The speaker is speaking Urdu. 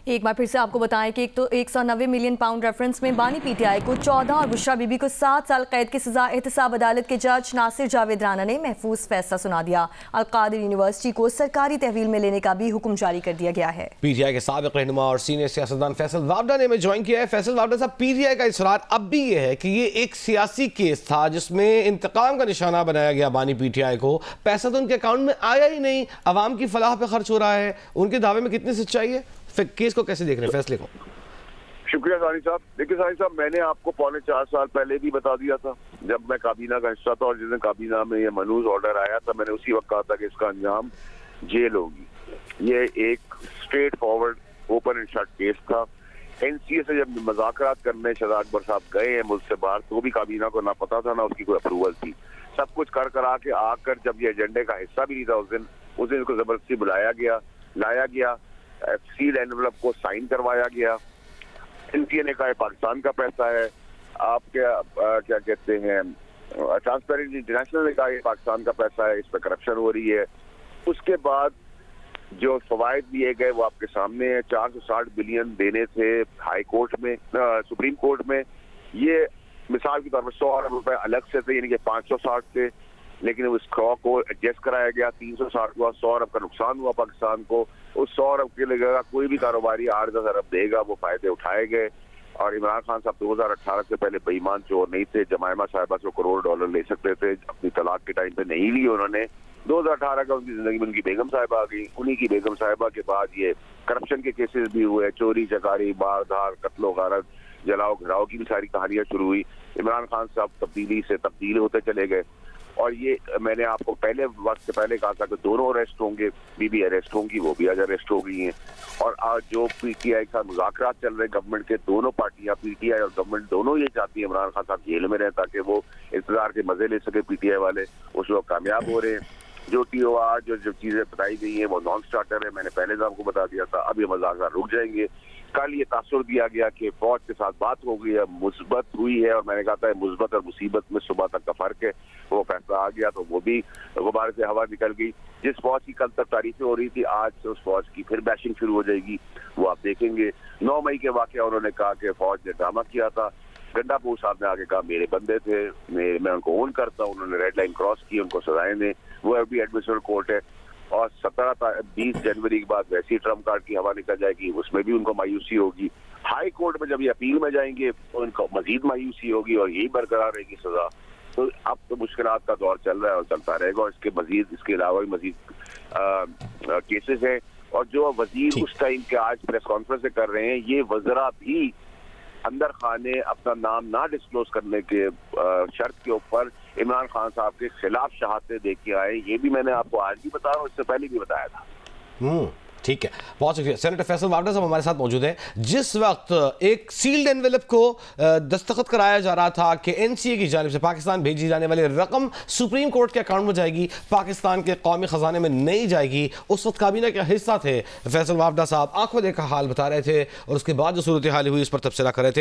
ایک بار پھر سے آپ کو بتائیں کہ 190 ملین پاؤنڈ ریفرنس میں بانی پی ٹی آئی کو 14 اور بشرا بی بی کو 7 سال قید کی سزا احتساب عدالت کے جج ناصر جاوید رانا نے محفوظ فیصلہ سنا دیا۔ القادر یونیورسٹی کو سرکاری تحویل میں لینے کا بھی حکم جاری کر دیا گیا ہے۔ پی ٹی آئی کے سابق رہنما اور سینئر سیاستدان فیصل وابڈا نے ہمیں جوائن کیا ہے۔ فیصل وابڈا صاحب، پی ٹی آئی کا اصرار اب بھی یہ ہے کہ یہ ایک سیاسی کیس تھا جس میں انتقام کا نشانہ بنایا گیا بانی پی ٹی آئی کو، پیسہ تو ان کے اکاؤنٹ میں آیا ہی نہیں، عوام کی فلاح پہ خرچ ہو رہا ہے، ان کے دعوے میں کتنی سچائی ہے؟ کیس کو کیسے دیکھ رہے ہیں، فیصلے کو؟ شکریہ ثانی صاحب۔ دیکھیں ثانی صاحب، میں نے آپ کو 4.25 سال پہلے بھی بتا دیا تھا جب میں کابینہ کا حصہ تھا، اور جس دن کابینہ میں یہ منوز آرڈر آیا تھا میں نے اسی وقت کہا تھا کہ اس کا انجام جیل ہوگی۔ یہ ایک straightforward open and shut case تھا۔ این سی اے سے جب مذاکرات کرنے شہزاد اکبر صاحب گئے ہیں ملک سے باہر، تو بھی کابینہ کو نہ پتا تھا نہ اس کی کوئی اپروول تھی۔ سب کچھ کرا کے آ کر جب یہ ایجنڈے کا حصہ بھی نہیں تھا اس دن اس کو زبردستی لایا گیا، سیل اینولپ کو سائن کروایا گیا۔ این سی اے نے کہا یہ پاکستان کا پیسہ ہے، آپ کیا کہتے ہیں ٹرانسپیرنسی انٹرنیشنل نے کہا یہ پاکستان کا پیسہ ہے، اس پہ کرپشن ہو رہی ہے۔ اس کے بعد جو فوائد دیے گئے وہ آپ کے سامنے ہیں۔ 460 بلین دینے تھے ہائی کورٹ میں، سپریم کورٹ میں۔ یہ مثال کے طور پر 100 ارب روپے الگ سے تھے، یعنی کہ 560 تھے، لیکن اس کو ایڈجسٹ کرایا گیا، 360 ہوا۔ 100 ارب کا نقصان ہوا پاکستان کو۔ اس 100 ارب کے لیے کوئی بھی کاروباری 8-10 ارب دے گا، وہ فائدے اٹھائے گئے۔ اور عمران خان صاحب 2018 سے پہلے بے ایمان چور نہیں تھے، جمائمہ صاحبہ سے $1 لے سکتے تھے، اپنی طلاق کے ٹائم پہ نہیں لی انہوں نے۔ 2018 کا ان کی زندگی میں ان کی بیگم صاحبہ آ گئی، انہی کی بیگم صاحبہ کے بعد یہ کرپشن کے کیسز بھی ہوئے، چوری چکاری، بار دھار، قتل و غارت، جلاؤ گھراؤ کی بھی ساری کہانیاں شروع ہوئی۔ عمران خان صاحب تبدیلی سے تبدیل ہوتے چلے گئے، اور یہ میں نے آپ کو پہلے وقت سے پہلے کہا تھا کہ دونوں اریسٹ ہوں گے، بی بی اریسٹ ہوں گی، وہ بھی آج اریسٹ ہو گئی ہیں۔ اور آج جو پی ٹی آئی کا مذاکرات چل رہے گورنمنٹ کے، دونوں پارٹیاں پی ٹی آئی اور گورنمنٹ دونوں یہ چاہتی ہیں عمران خان صاحب جیل میں رہیں تاکہ وہ انتظار کے مزے لے سکے پی ٹی آئی والے، اس وقت کامیاب ہو رہے ہیں۔ جو ٹی او آر جو چیزیں بتائی گئی ہیں وہ نان سٹارٹر ہے، میں نے پہلے آپ کو بتا دیا تھا، اب یہ مذاکرات رک جائیں گے۔ کل یہ تاثر دیا گیا کہ فوج کے ساتھ بات ہو گئی ہے، مثبت ہوئی ہے، اور میں نے کہا تھا مثبت اور مصیبت میں صبح تک کا فرق ہے، وہ فیصلہ آ گیا تو وہ بھی غبارے سے ہوا نکل گئی۔ جس فوج کی کل تک تعریفیں ہو رہی تھی، آج سے اس فوج کی پھر بیشنگ شروع ہو جائے گی، وہ آپ دیکھیں گے۔ 9 مئی کے واقعہ انہوں نے کہا کہ فوج نے ڈرامہ کیا تھا، گنڈا پور صاحب نے آگے کہا میرے بندے تھے، میں ان کو اون کرتا ہوں، انہوں نے ریڈ لائن کراس کی، ان کو سزائیں دیں، وہ ابھی ایڈمنسٹریٹو کورٹ ہے۔ اور 20 جنوری کے بعد ویسی ٹرمپ کارڈ کی ہوا نکل جائے گی، اس میں بھی ان کو مایوسی ہوگی۔ ہائی کورٹ میں جب یہ اپیل میں جائیں گے تو ان کو مزید مایوسی ہوگی اور یہی برقرار رہے گی سزا۔ تو اب تو مشکلات کا دور چل رہا ہے اور چلتا رہے گا، اور اس کے علاوہ بھی مزید کیسز ہیں۔ اور جو وزیر اس ٹائم کے آج پریس کانفرنس سے کر رہے ہیں، یہ وزراء بھی اندر خانے اپنا نام نہ ڈسکلوز کرنے کے شرط کے اوپر عمران خان صاحب کے خلاف شہادتیں دے کے آئے۔ یہ بھی میں نے آپ کو آج بھی بتا رہا ہوں، اس سے پہلے بھی بتایا تھا۔ ٹھیک ہے، بہت شکریہ۔ سینیٹر فیصل وابڈا صاحب ہمارے ساتھ موجود ہیں۔ جس وقت ایک سیلڈ انویلپ کو دستخط کرایا جا رہا تھا کہ این سی اے کی جانب سے پاکستان بھیجی جانے والی رقم سپریم کورٹ کے اکاؤنٹ میں جائے گی، پاکستان کے قومی خزانے میں نہیں جائے گی، اس وقت کابینہ کا حصہ تھے فیصل وابڈا صاحب، آنکھوں دیکھا حال بتا رہے تھے، اور اس کے بعد جو صورتحال ہوئی اس پر تبصرہ کر رہے تھے۔